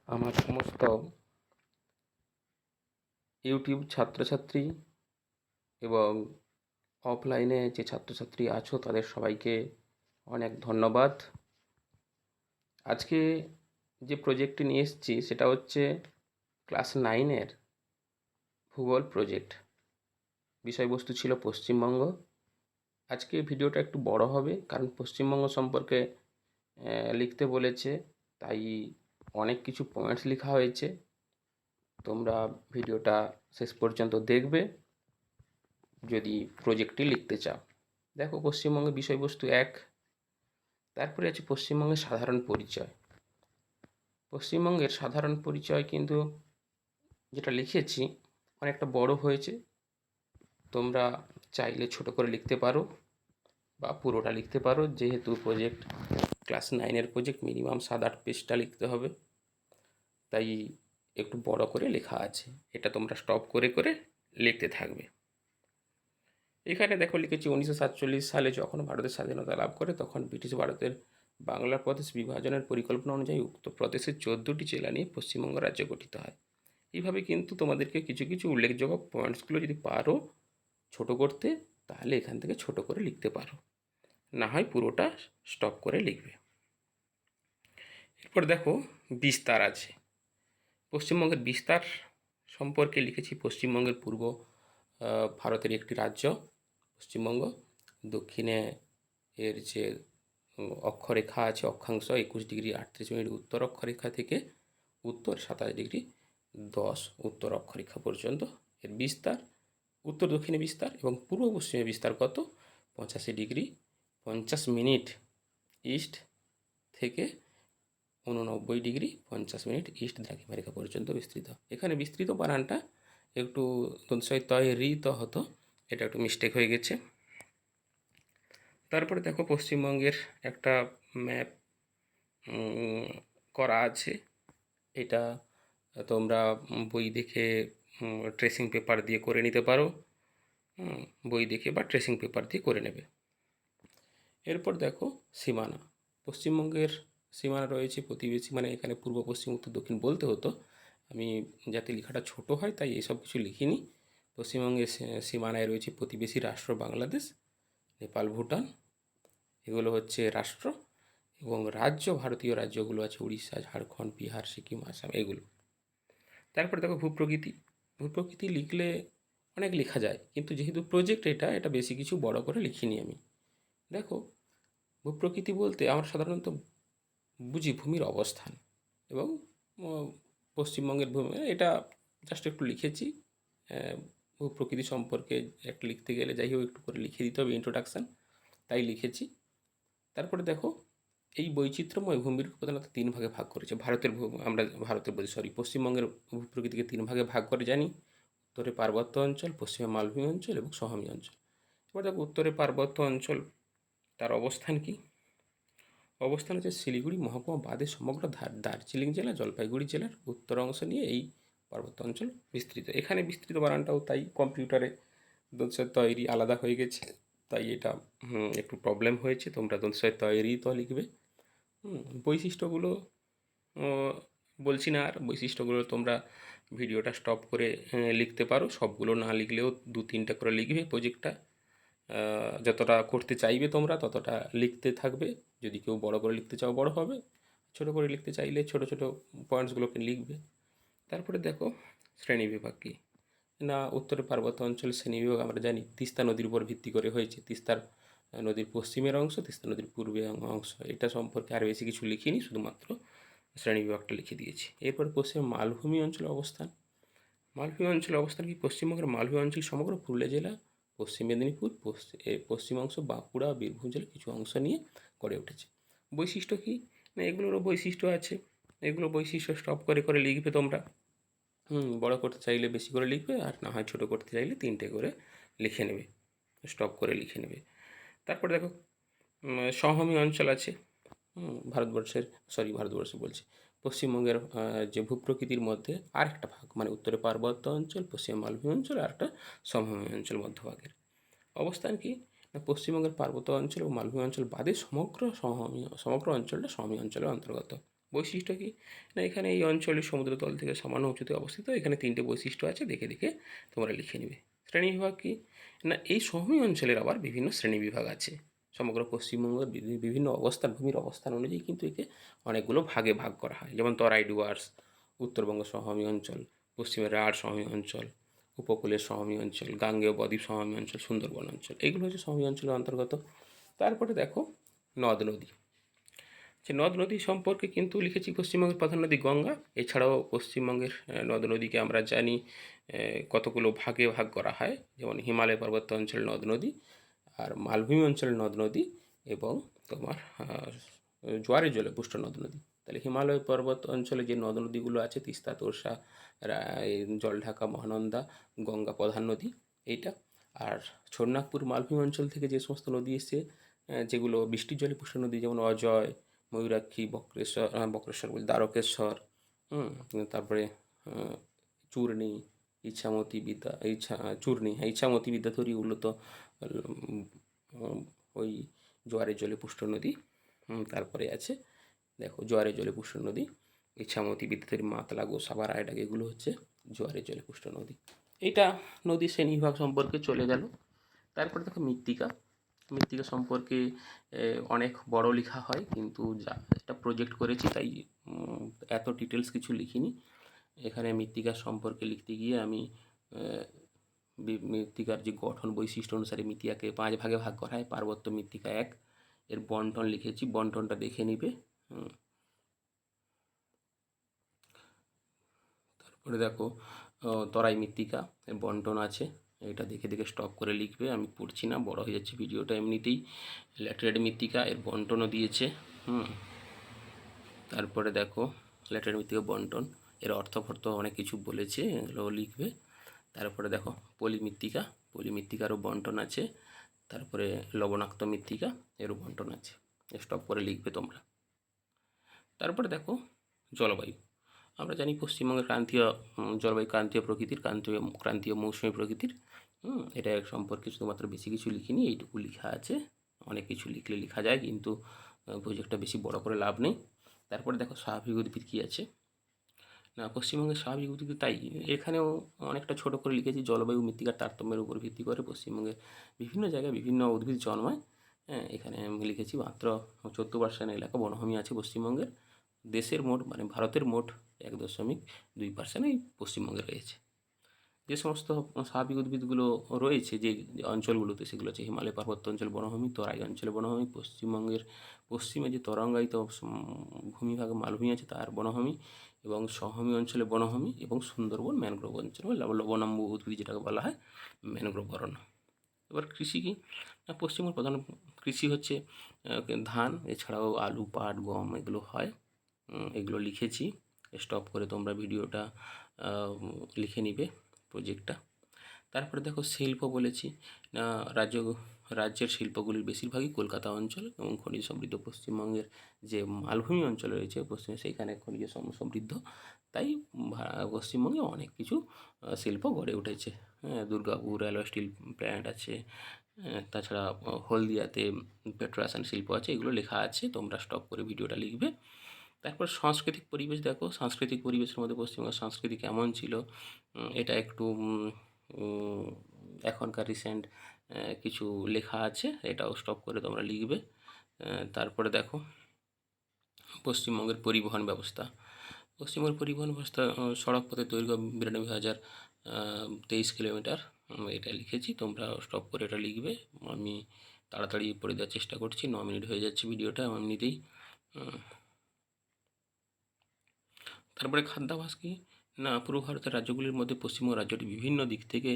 আমার সমস্ত ইউটিউব ছাত্রছাত্রী এবং অফলাইনে যে ছাত্রছাত্রী আছো তাদের সবাইকে অনেক ধন্যবাদ। আজকে যে প্রজেক্টটি নিয়ে এসেছি সেটা হচ্ছে ক্লাস 9-এর ভূগোল প্রজেক্ট। বিষয়বস্তু ছিল পশ্চিমবঙ্গ। আজকে ভিডিওটা একটু বড় হবে কারণ পশ্চিমবঙ্গ সম্পর্কে লিখতে বলেছে, তাই অনেক কিছু পয়েন্টস লেখা হয়েছে। তোমরা ভিডিওটা শেষ পর্যন্ত দেখবে যদি প্রজেক্টটি লিখতে চাও। দেখো, পশ্চিমবঙ্গের বিষয়বস্তু 1, তারপরে আছে পশ্চিমবঙ্গের সাধারণ পরিচয়। পশ্চিমবঙ্গের সাধারণ পরিচয় কিন্তু যেটা লিখেছি অনেকটা বড় হয়েছে, তোমরা চাইলে ছোট করে লিখতে পারো বা পুরোটা লিখতে পারো। যেহেতু প্রজেক্ট ক্লাস 9-এর প্রজেক্ট, মিনিমাম 7-8 পেজটা লিখতে হবে, তাই একটু বড় করে লেখা আছে। এটা তোমরা স্টপ করে করে লিখতে থাকবে। এখানে দেখো লিখেছি 1947 সালে যখন ভারতের স্বাধীনতা লাভ করে তখন ব্রিটিশ ভারতের বাংলা প্রদেশ বিভাজনের পরিকল্পনা অনুযায়ী উক্ত প্রদেশের 14টি জেলা নিয়ে পশ্চিমবঙ্গ রাজ্য গঠিত হয়। এইভাবে কিন্তু তোমাদেরকে কিছু কিছু উল্লেখযোগ্য পয়েন্টসগুলো যদি পারো ছোট করতে, তাহলে এখান থেকে ছোট করে লিখতে পারো, না হয় পুরোটা স্টপ করে লিখবে। এরপর দেখো বিস্তার আছে। পশ্চিমবঙ্গের বিস্তার সম্পর্কে লিখেছি পশ্চিমবঙ্গের পূর্ব ভারতের একটি রাজ্য পশ্চিমবঙ্গ। দক্ষিণে এর যে অক্ষরেখা আছে, অক্ষাংশ 21°38' উত্তর অক্ষরেখা থেকে উত্তর 27°10' উত্তর অক্ষরেখা পর্যন্ত এর বিস্তার। উত্তর দক্ষিণে বিস্তার এবং পূর্ব পশ্চিমে বিস্তার কত? 85°50' ইস্ট থেকে 89°50' ইস্ট দ্রাঘিমারেখা পর্যন্ত বিস্তৃত। এখানে বিস্তৃত বানানটা একটু তৈরিত হতো, এটা একটু মিস্টেক হয়ে গেছে। তারপরে দেখো পশ্চিমবঙ্গের একটা ম্যাপ করা আছে। এটা তোমরা বই দেখে ট্রেসিং পেপার দিয়ে করে নিতে পারো। বই দেখে বা ট্রেসিং পেপার দিয়ে করে নেবে। এরপর দেখো সীমানা। পশ্চিমবঙ্গের সীমানা রয়েছে প্রতিবেশী, মানে এখানে পূর্ব পশ্চিম উত্তর দক্ষিণ বলতে হতো, আমি যাতে লেখাটা ছোট হয় তাই এসব কিছু লিখিনি। পশ্চিমবঙ্গের সীমানায় রয়েছে প্রতিবেশী রাষ্ট্র বাংলাদেশ, নেপাল, ভুটান, এগুলো হচ্ছে রাষ্ট্র, এবং রাজ্য ভারতীয় রাজ্যগুলো আছে উড়িষ্যা, ঝাড়খণ্ড, বিহার, সিকিম, আসাম, এগুলো। তারপরে দেখো ভূপ্রকৃতি। ভূপ্রকৃতি লিখলে অনেক লেখা যায়, কিন্তু যেহেতু প্রজেক্ট এটা বেশি কিছু বড় করে লিখিনি আমি। দেখো, ভূপ্রকৃতি বলতে আমরা সাধারণত বুঝি ভূমির অবস্থান, এবং পশ্চিমবঙ্গের ভূমি এটা জাস্ট একটু লিখেছি। ভূপ্রকৃতি সম্পর্কে একটা লিখতে গেলে যাই হোক একটু করে লিখে দিতে হবে ইন্ট্রোডাকশান, তাই লিখেছি। তারপরে দেখো এই বৈচিত্র্যময় ভূমির প্রধানত 3 ভাগে ভাগ করেছে পশ্চিমবঙ্গের ভূপ্রকৃতিকে 3 ভাগে ভাগ করে জানি: উত্তরে পার্বত্য অঞ্চল, পশ্চিমে মালভূমি অঞ্চল এবং সমভূমি অঞ্চল। এবার দেখো উত্তরে পার্বত্য অঞ্চল, তার অবস্থান কি? অবস্থান হচ্ছে শিলিগুড়ি মহকুমা বাদে সমগ্র দার্জিলিং জেলা, জলপাইগুড়ি জেলার উত্তর অংশ নিয়ে এই পার্বত্য অঞ্চল বিস্তৃত। এখানে বিস্তৃত বানানটাও তাই কম্পিউটারে তৈরি আলাদা হয়ে গেছে, তাই এটা একটু প্রবলেম হয়েছে। তোমরা তৈরি তো লিখবে। বৈশিষ্ট্যগুলো বলছি না, আর বৈশিষ্ট্যগুলো তোমরা ভিডিওটা স্টপ করে লিখতে পারো। সবগুলো না লিখলেও 2-3টা করে লিখবে। প্রজেক্টটা যতটা করতে চাইবে তোমরা ততটা লিখতে থাকবে। যদি কেউ বড় করে লিখতে চাও বড় হবে, ছোট করে লিখতে চাইলে ছোট ছোট পয়েন্টসগুলোকে লিখবে। তারপরে দেখো শ্রেণীবিভাগ কী না। উত্তরে পার্বত্য অঞ্চল শ্রেণীবিভাগ আমরা জানি তিস্তা নদীর উপর ভিত্তি করে হয়েছে। তিস্তার নদীর পশ্চিমের অংশ, তিস্তা নদীর পূর্বের অংশ, এটা সম্পর্কে আর বেশি কিছু লিখিনি, শুধুমাত্র শ্রেণীবিভাগটা লিখে দিয়েছি। এরপর পশ্চিমে মালভূমি অঞ্চলের অবস্থান। মালভূমি অঞ্চলের অবস্থান কি? পশ্চিমবঙ্গের মালভূমি অঞ্চল সমগ্র পুরুলিয়া জেলা, পশ্চিম মেদিনীপুর, পশ্চিম অংশ, বাঁকুড়া, বীরভূম জেলার কিছু অংশ নিয়ে গড়ে উঠেছে। বৈশিষ্ট্য কী না, এগুলোরও বৈশিষ্ট্য আছে। এগুলো বৈশিষ্ট্য স্টপ করে করে লিখবে তোমরা। বড় করতে চাইলে বেশি করে লিখবে, আর না হয় ছোটো করতে চাইলে 3টে করে লিখে নেবে, স্টপ করে লিখে নেবে। তারপরে দেখো সমভূমি অঞ্চল আছে। ভারতবর্ষ বলছি, পশ্চিমবঙ্গের যে ভূপ্রকৃতির মধ্যে আরেকটা ভাগ, মানে উত্তরে পার্বত্য অঞ্চল, পশ্চিমে মালভূমি অঞ্চল, আর একটা সমভূমি অঞ্চল মধ্যভাগের। অবস্থান কি না, পশ্চিমবঙ্গের পার্বত্য অঞ্চল ও মালভূমি অঞ্চল বাদে সমগ্র অঞ্চলটা সমভূমি অঞ্চলের অন্তর্গত। বৈশিষ্ট্য কী না, এখানে এই অঞ্চলে সমুদ্রতল থেকে সামান্য উঁচুতে অবস্থিত। এখানে 3টে বৈশিষ্ট্য আছে, দেখে দেখে তোমরা লিখে নেবে। শ্রেণীবিভাগ কী না, এই সমভূমি অঞ্চলের আবার বিভিন্ন শ্রেণীবিভাগ আছে। সমগ্র পশ্চিমবঙ্গের বিভিন্ন অবস্থান, ভূমির অবস্থান অনুযায়ী কিন্তু একে অনেকগুলো ভাগে ভাগ করা হয়। যেমন তরাই ডুয়ার্স, উত্তরবঙ্গ সমভূমি অঞ্চল, পশ্চিমের রাঢ় সমভূমি অঞ্চল, উপকূলের সমভূমি অঞ্চল, গাঙ্গেয় বদ্বীপ সমভূমি অঞ্চল, সুন্দরবন অঞ্চল, এগুলো হচ্ছে সমভূমি অঞ্চলের অন্তর্গত। তারপরে দেখো নদ নদী। যে নদ নদী সম্পর্কে কিন্তু লিখেছি পশ্চিমবঙ্গের প্রধান নদী গঙ্গা। এছাড়াও পশ্চিমবঙ্গের নদ নদীকে আমরা জানি কতগুলো ভাগে ভাগ করা হয়, যেমন হিমালয় পর্বত অঞ্চল নদ নদী, আর মালভূমি অঞ্চলের নদ নদী, এবং তোমার জোয়ারের জলে পুষ্ট নদ নদী। তাহলে হিমালয় পর্বত অঞ্চলে যে নদ নদীগুলো আছে, তিস্তা, তোর্ষা, জলঢাকা, মহানন্দা, গঙ্গা প্রধান নদী এইটা। আর ছোটনাগপুর মালভূমি অঞ্চল থেকে যে সমস্ত নদী এসছে, যেগুলো বৃষ্টির জলে পুষ্ট নদী, যেমন অজয়, ময়ূরাক্ষী, বক্রেশ্বর বলছি, দ্বারকেশ্বর, তারপরে চূর্ণী, ইচ্ছামতি, বিদ্যাধরী, এগুলো তো ওই জোয়ারের জলে পুষ্ট নদী। তারপরে আছে দেখো জোয়ারের জলে পুষ্ট নদী, ইচ্ছামতি, বিদ্যাধরী, মাতলা, গোসাবা, রায়ডাক, এগুলো হচ্ছে জোয়ারের জলে পুষ্ট নদী। এইটা নদীর শ্রেণীবিভাগ সম্পর্কে চলে গেল। তারপরে দেখো মৃত্তিকা। মৃত্তিকা সম্পর্কে অনেক বড় লেখা হয়, কিন্তু যা একটা প্রজেক্ট করেছি তাই এত ডিটেলস কিছু লিখিনি। এখানে মৃত্তিকা সম্পর্কে লিখতে গিয়ে আমি মৃত্তিকার যে গঠন বৈশিষ্ট্য অনুসারে মৃত্তিকাকে 5 ভাগে ভাগ করা হয়। পার্বত্য মৃত্তিকা 1, এর বন্টন লিখেছি, বন্টনটা দেখে নিবে। তারপরে দেখো তরাই মৃত্তিকা, এর বন্টন আছে, এটা দেখে দেখে স্টপ করে লিখবে, আমি পড়ছি না, বড় হয়ে যাচ্ছে ভিডিওটা এমনিতেই। ল্যাটেরাইট মৃত্তিকা, এর বন্টনও দিয়েছে। তারপরে দেখো ল্যাটেরাইট মৃত্তিকা বন্টন, এর অর্থফর্থ অনেক কিছু বলেছে, এগুলো লিখবে। তারপরে দেখো পলিমৃত্তিকা, পলিমৃত্তিকারও বন্টন আছে। তারপরে লবণাক্ত মৃত্তিকা, এরও বন্টন আছে, স্টপ করে লিখবে তোমরা। তারপরে দেখো জলবায়ু। আমরা জানি পশ্চিমবঙ্গের ক্রান্তীয় জলবায়ু ক্রান্তীয় প্রকৃতির, ক্রান্তীয় মৌসুমী প্রকৃতির। এটা সম্পর্কে শুধুমাত্র বেশি কিছু লিখিনি, এইটুকু লেখা আছে। অনেক কিছু লিখলে লেখা যায়, কিন্তু প্রজেক্টটা বেশি বড় করে লাভ নেই। তারপরে দেখো স্বাভাবিক উদ্ভিদ কী আছে না, পশ্চিমবঙ্গের স্বাভাবিক উদ্ভিদ, তাই এখানেও অনেকটা ছোট করে লিখেছি। জলবায়ু মৃত্তিকার তারতম্যের উপর ভিত্তি করে পশ্চিমবঙ্গের বিভিন্ন জায়গায় বিভিন্ন উদ্ভিদ জন্মায়। এখানে আমি লিখেছি মাত্র 14% এলাকা বনভূমি আছে পশ্চিমবঙ্গের। দেশের মোট মানে ভারতের মোট 1.2% এই পশ্চিমবঙ্গে রয়েছে। যে সমস্ত স্বাভাবিক উদ্ভিদগুলো রয়েছে যে অঞ্চলগুলোতে, সেগুলো হচ্ছে হিমালয় পার্বত্য অঞ্চল বনভূমি, তরাই অঞ্চলে বনভূমি, পশ্চিমবঙ্গের পশ্চিমে যে তরঙ্গায়িত ভূমিভাগ মালভূমি আছে তার বনভূমি, এবং সমভূমি অঞ্চলে বনভূমি, এবং সুন্দরবন ম্যানগ্রোভ অঞ্চল লবণাম্বু উদ্ভিদ যেটাকে বলা হয় ম্যানগ্রোভ অরণ্য। এবার কৃষি কী না, পশ্চিমবঙ্গের প্রধান কৃষি হচ্ছে ধান, এছাড়াও আলু, পাট, গম, এগুলো হয়। এগুলো লিখেছি, স্টপ করে তোমরা ভিডিওটা লিখে নিবে প্রজেক্টটা। তারপরে দেখো শিল্প বলেছি না, রাজ্যের শিল্পগুলির বেশিরভাগই কলকাতা অঞ্চল এবং খনিজ সমৃদ্ধ পশ্চিমবঙ্গের যে মালভূমি অঞ্চল রয়েছে পশ্চিমে, সেইখানে খনিজ সমৃদ্ধ, তাই পশ্চিমবঙ্গে অনেক কিছু শিল্প গড়ে উঠেছে। দুর্গাপুর অ্যালয় স্টিল প্ল্যান্ট আছে, তাছাড়া হলদিয়াতে পেট্রোরাসায়ন শিল্প আছে, এগুলো লেখা আছে, তোমরা স্টপ করে ভিডিওটা লিখবে। তারপর সাংস্কৃতিক পরিবেশ দেখো, সাংস্কৃতিক পরিবেশের মধ্যে পশ্চিমবঙ্গের সংস্কৃতি কেমন ছিল, এটা একটু এখনকার রিসেন্ট কিছু লেখা আছে, এটাও স্টপ করে তোমরা লিখবে। তারপরে দেখো পশ্চিমবঙ্গের পরিবহন ব্যবস্থা। পশ্চিমবঙ্গের পরিবহন ব্যবস্থা, সড়ক পথের দৈর্ঘ্য 92,023 কিলোমিটার, এটা লিখেছি, তোমরা স্টপ করে এটা লিখবে। আমি তাড়াতাড়ি পড়ে দেওয়ার চেষ্টা করছি, 9 মিনিট হয়ে যাচ্ছে ভিডিওটা এমনিতেই। তারপরে খাদ্যাভ্যাস কী না, পূর্ব ভারতের রাজ্যগুলির মধ্যে পশ্চিমবঙ্গ রাজ্যটি বিভিন্ন দিক থেকে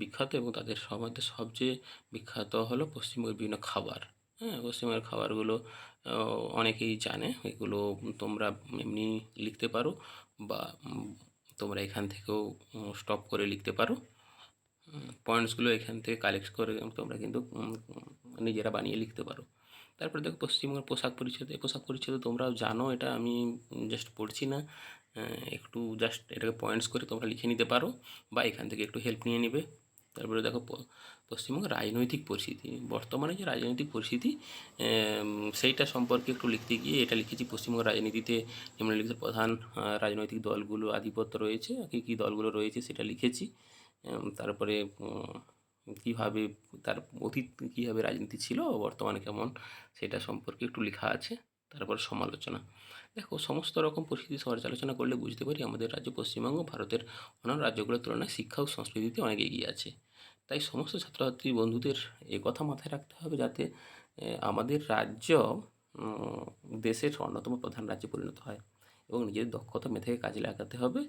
বিখ্যাত, এবং তাদের মধ্যে সবচেয়ে বিখ্যাত হলো পশ্চিমবঙ্গের বিভিন্ন খাবার। পশ্চিমবঙ্গের খাবারগুলো অনেকেই জানে, এগুলো তোমরা এমনি লিখতে পারো, বা তোমরা এখান থেকেও স্টপ করে লিখতে পারো। পয়েন্টসগুলো এখান থেকে কালেক্ট করে তোমরা কিন্তু নিজেরা বানিয়ে লিখতে পারো। তারপরে দেখো পশ্চিমবঙ্গের পোশাক পরিচ্ছদ। এই পোশাক পরিচ্ছদ তোমরাও জানো, এটা আমি জাস্ট পড়ছি না, একটু জাস্ট এটাকে পয়েন্টস করে তোমরা লিখে নিতে পারো, বা এখান থেকে একটু হেল্প নিয়ে নিবে। তারপরে দেখো পশ্চিমবঙ্গের রাজনৈতিক পরিস্থিতি, বর্তমানে যে রাজনৈতিক পরিস্থিতি সেইটা সম্পর্কে একটু লিখতে গিয়ে এটা লিখেছি। পশ্চিমবঙ্গের রাজনীতিতে নিম্নলিখিত প্রধান রাজনৈতিক দলগুলো আধিপত্য রয়েছে, কী কী দলগুলো রয়েছে সেটা লিখেছি। তারপরে কীভাবে তার অতীত কীভাবে রাজনীতি ছিল, বর্তমানে কেমন, সেটা সম্পর্কে একটু লেখা আছে। তারপর সমালোচনা। দেখো, সমস্ত রকম পরিস্থিতি পর্যালোচনা করলে বুঝতে পারি আমাদের রাজ্য পশ্চিমবঙ্গ ভারতের অন্যান্য রাজ্যগুলোর তুলনায় শিক্ষা ও সংস্কৃতিতে অনেক এগিয়ে আছে। তাই সমস্ত ছাত্রছাত্রী বন্ধুদের কথা মাথায় রাখতে হবে যাতে আমাদের রাজ্য দেশের অন্যতম প্রধান রাজ্যে পরিণত হয়, এবং নিজের দক্ষতা মেধাকে কাজে লাগাতে হবে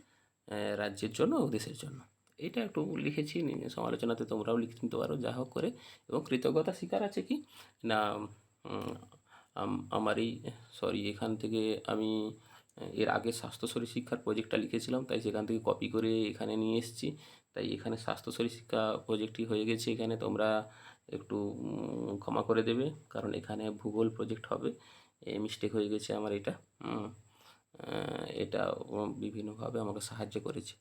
রাজ্যের জন্য ও দেশের জন্য। এটা একটু লিখেছি, সমালোচনাতে তোমরাও লিখে নিতে পারো যা হোক করে। এবং কৃতজ্ঞতা স্বীকার আছে কি না, আমারই এখান থেকে আমি এর আগে স্বাস্থ্য শরীর শিক্ষার প্রজেক্টটা লিখেছিলাম, তাই সেখান থেকে কপি করে এখানে নিয়ে এসেছি। তাই এখানে স্বাস্থ্য শরীর শিক্ষা প্রজেক্টটি হয়ে গেছে। এখানে তোমরা একটু ক্ষমা করে দেবে, কারণ এখানে ভূগোল প্রজেক্ট হবে। মিস্টেক হয়ে গেছে আমার এটা। এটা বিভিন্নভাবে আমাকে সাহায্য করেছে,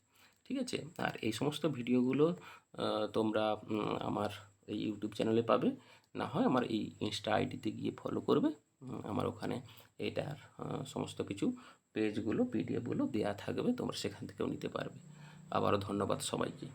ঠিক আছে। আর এই সমস্ত ভিডিওগুলো তোমরা আমার এই ইউটিউব চ্যানেলে পাবে, না হয় আমার এই ইনস্টা আইডিতে গিয়ে ফলো করবে। আমার ওখানে এটার সমস্ত কিছু পেজগুলো পিডিএফগুলো দেওয়া থাকবে, তোমরা সেখান থেকেও নিতে পারবে। আবারও ধন্যবাদ সবাইকে।